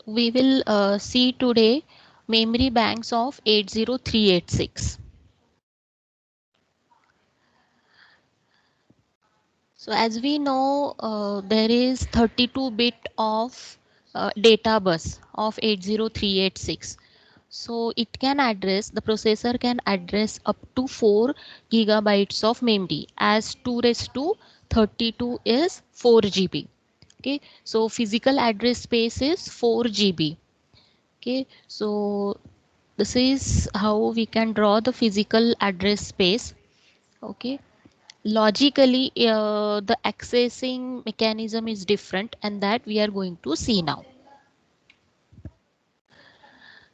We will see today memory banks of 80386. So as we know, there is 32-bit of data bus of 80386. So it can address, the processor can address up to 4 gigabytes of memory, as 2 raised to 32 is 4 GB. Okay, so physical address space is 4 GB. Okay, so this is how we can draw the physical address space. Okay, logically the accessing mechanism is different, and that we are going to see now.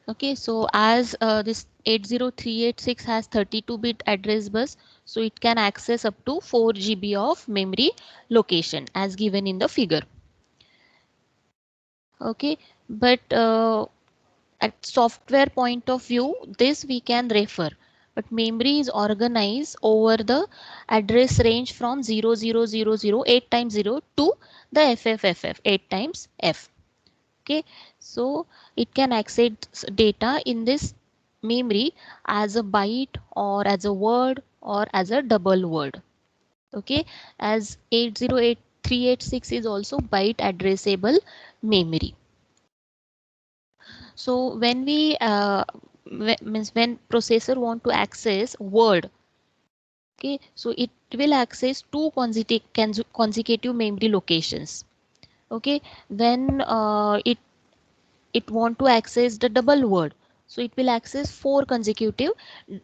Okay, so as this 80386 has 32-bit address bus, so it can access up to 4 GB of memory location as given in the figure. Okay, but at software point of view, this we can refer, but memory is organized over the address range from 0000 8 times 0 to the FFFF 8 times F. Okay, so it can access data in this memory as a byte or as a word or as a double word. Okay, as 808386 is also byte addressable memory. So when we means when processor want to access word, okay, so it will access two consecutive memory locations. Okay, when it want to access the double word, so it will access four consecutive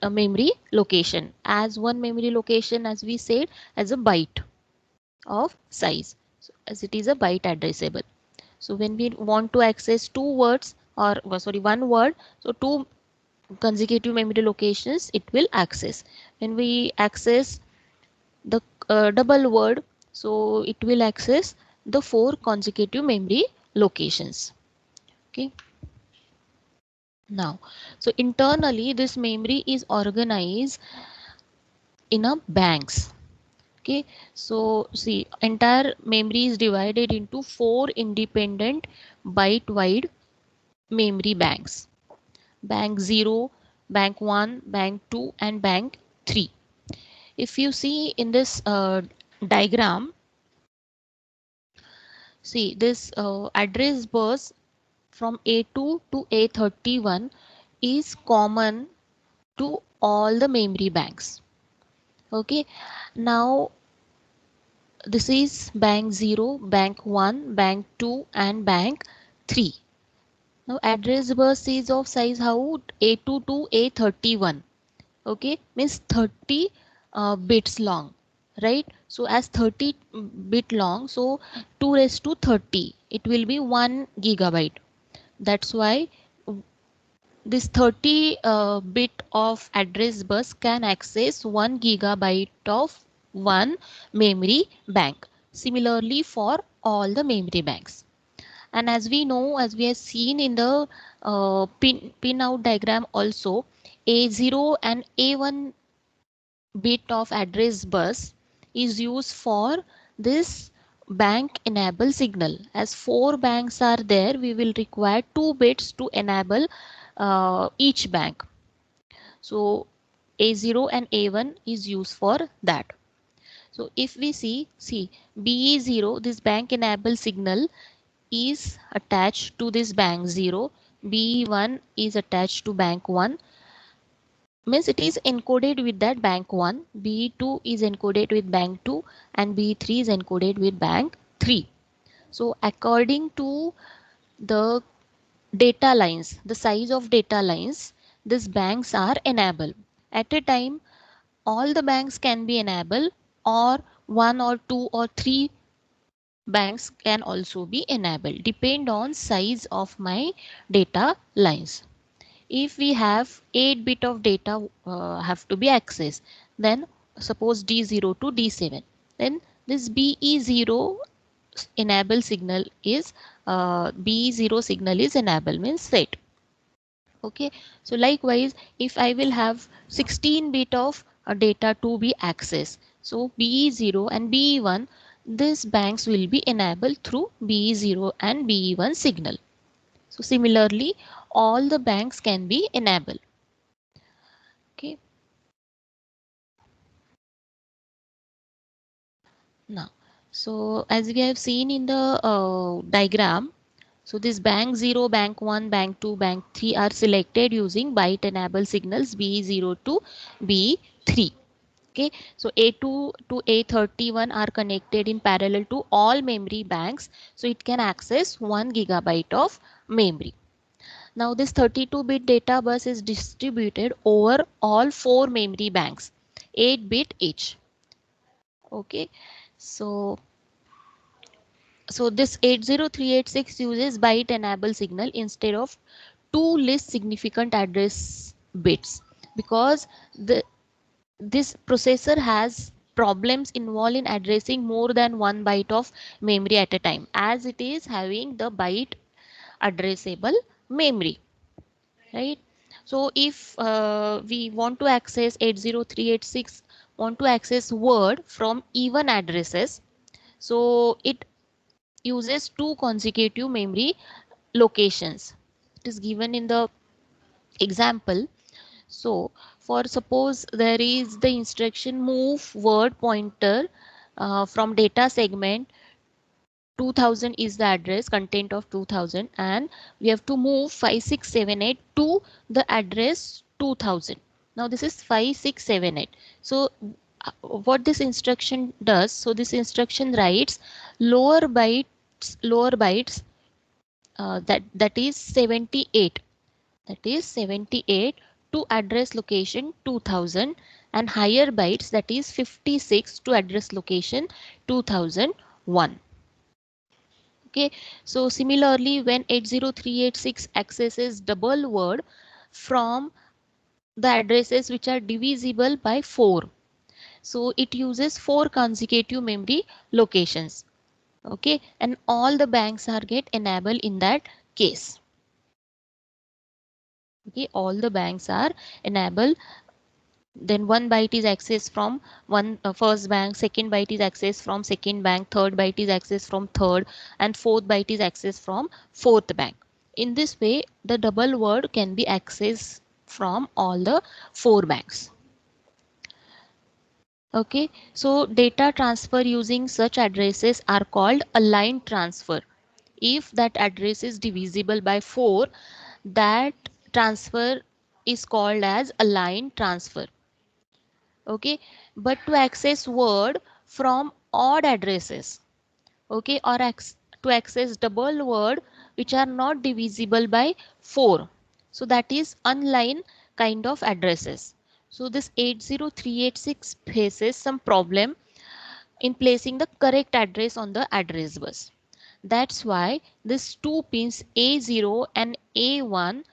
memory location, as one memory location, as we said, as a byte of size, so as it is a byte addressable. So when we want to access two words, or sorry, one word, so two consecutive memory locations it will access. When we access the double word, so it will access the four consecutive memory locations. Okay, now, so internally this memory is organized in a banks. Okay, so see, entire memory is divided into four independent byte wide memory banks: bank 0, bank 1, bank 2, and bank 3. If you see in this diagram, see this address bus from A2 to A31 is common to all the memory banks. Okay, now this is bank 0, bank 1, bank 2, and bank 3. Now address bus is of size how A2 to A31. Okay, means 30 bits long, right? So as 30 bit long, so 2 raised to 30, it will be 1 gigabyte. That's why this 30 bit of address bus can access 1 gigabyte of one memory bank. Similarly for all the memory banks. And as we know, as we have seen in the pin out diagram also, A0 and A1 bit of address bus is used for this bank enable signal. As four banks are there, we will require 2 bits to enable each bank. So A0 and A1 is used for that. So if we see BE0, this bank enable signal is attached to this bank 0, BE1 is attached to bank 1, means it is encoded with that bank 1, B2 is encoded with bank 2, and B3 is encoded with bank 3. So according to the data lines, the size of data lines, these banks are enabled. At a time, all the banks can be enabled, or one or two or three banks can also be enabled, depend on size of my data lines. If we have 8 bit of data have to be accessed, then suppose D0 to D7, then this BE0 enable signal is BE0 signal is enable, means set. Okay, so likewise if I will have 16 bit of data to be accessed, so BE0 and BE1, these banks will be enabled through BE0 and BE1 signal. So similarly, all the banks can be enabled. Okay. Now, so as we have seen in the diagram, so this bank 0, bank 1, bank 2, bank 3 are selected using byte enable signals B0 to B3. Okay, so A2 to A31 are connected in parallel to all memory banks, so it can access 1 gigabyte of memory. Now this 32-bit data bus is distributed over all 4 memory banks, 8 bit each. Okay, so this 80386 uses byte enable signal instead of two least significant address bits, because the this processor has problems involved in addressing more than one byte of memory at a time, as it is having the byte addressable memory, right? So if we want to access 80386 want to access word from even addresses, so it uses two consecutive memory locations. It is given in the example. So for suppose there is the instruction move word pointer from data segment 2000 is the address content of 2000, and we have to move 5678 to the address 2000. Now this is 5678. So what this instruction does, so this instruction writes lower bytes that is 78, to address location 2000, and higher bytes that is 56 to address location 2001. Okay, so similarly when 80386 accesses double word from the addresses which are divisible by 4, so it uses 4 consecutive memory locations. Okay, and all the banks are get enabled in that case. Okay, all the banks are enabled. Then one byte is accessed from one first bank, second byte is accessed from second bank, third byte is accessed from third, and fourth byte is accessed from fourth bank. In this way the double word can be accessed from all the 4 banks. Okay, so data transfer using such addresses are called a line transfer. If that address is divisible by 4, that transfer is called as a line transfer. Okay, but to access word from odd addresses, okay, or to access double word which are not divisible by 4, so that is unline kind of addresses. So this 80386 faces some problem in placing the correct address on the address bus. That's why these two pins A0 and A1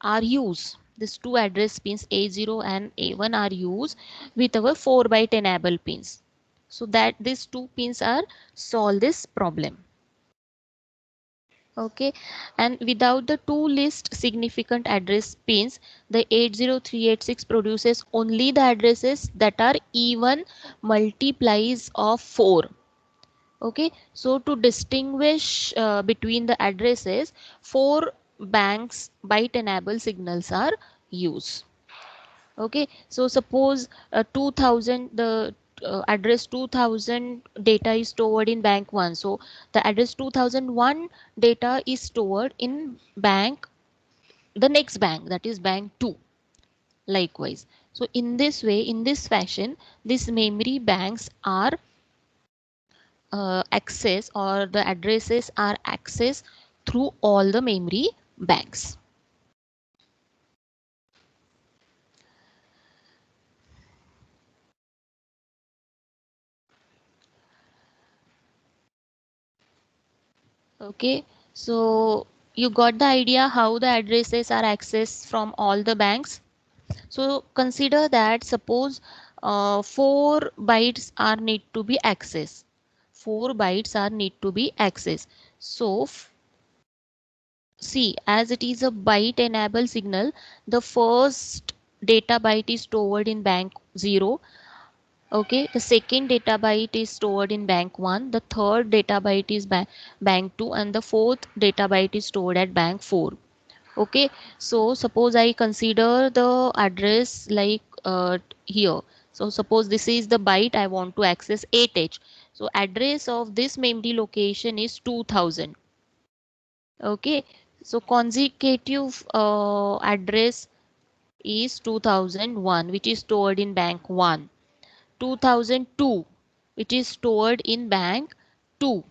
are used. These two address pins A0 and A1 are used with our 4 byte enable pins, so that these two pins are solve this problem. Okay, and without the two least significant address pins, the 80386 produces only the addresses that are even multiplies of 4. Okay, so to distinguish between the addresses, 4 banks byte enable signals are used. Okay, so suppose 2000, the address 2000 data is stored in bank 1, so the address 2001 data is stored in bank, the next bank, that is bank 2, likewise. So in this way, in this fashion, these memory banks are access, or the addresses are accessed through all the memory banks. Okay, so you got the idea how the addresses are accessed from all the banks. So consider that suppose 4 bytes are need to be accessed. 4 bytes are need to be accessed. So see, as it is a byte enable signal, the first data byte is stored in bank 0. Okay, the second data byte is stored in bank 1, the third data byte is bank 2, and the fourth data byte is stored at bank 4. Okay, so suppose I consider the address like here. So suppose this is the byte I want to access 8h. So address of this memory location is 2000. Okay, so consecutive address is 2001, which is stored in bank 1. 2002, which is stored in bank 2.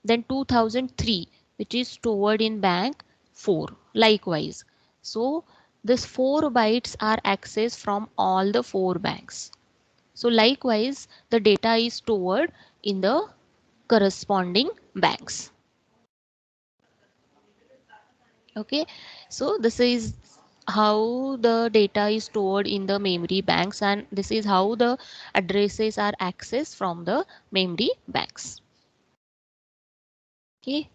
Then 2003, which is stored in bank 4. Likewise, so this 4 bytes are accessed from all the 4 banks. So likewise, the data is stored in the corresponding banks. Okay, so this is how the data is stored in the memory banks, and this is how the addresses are accessed from the memory banks. Okay.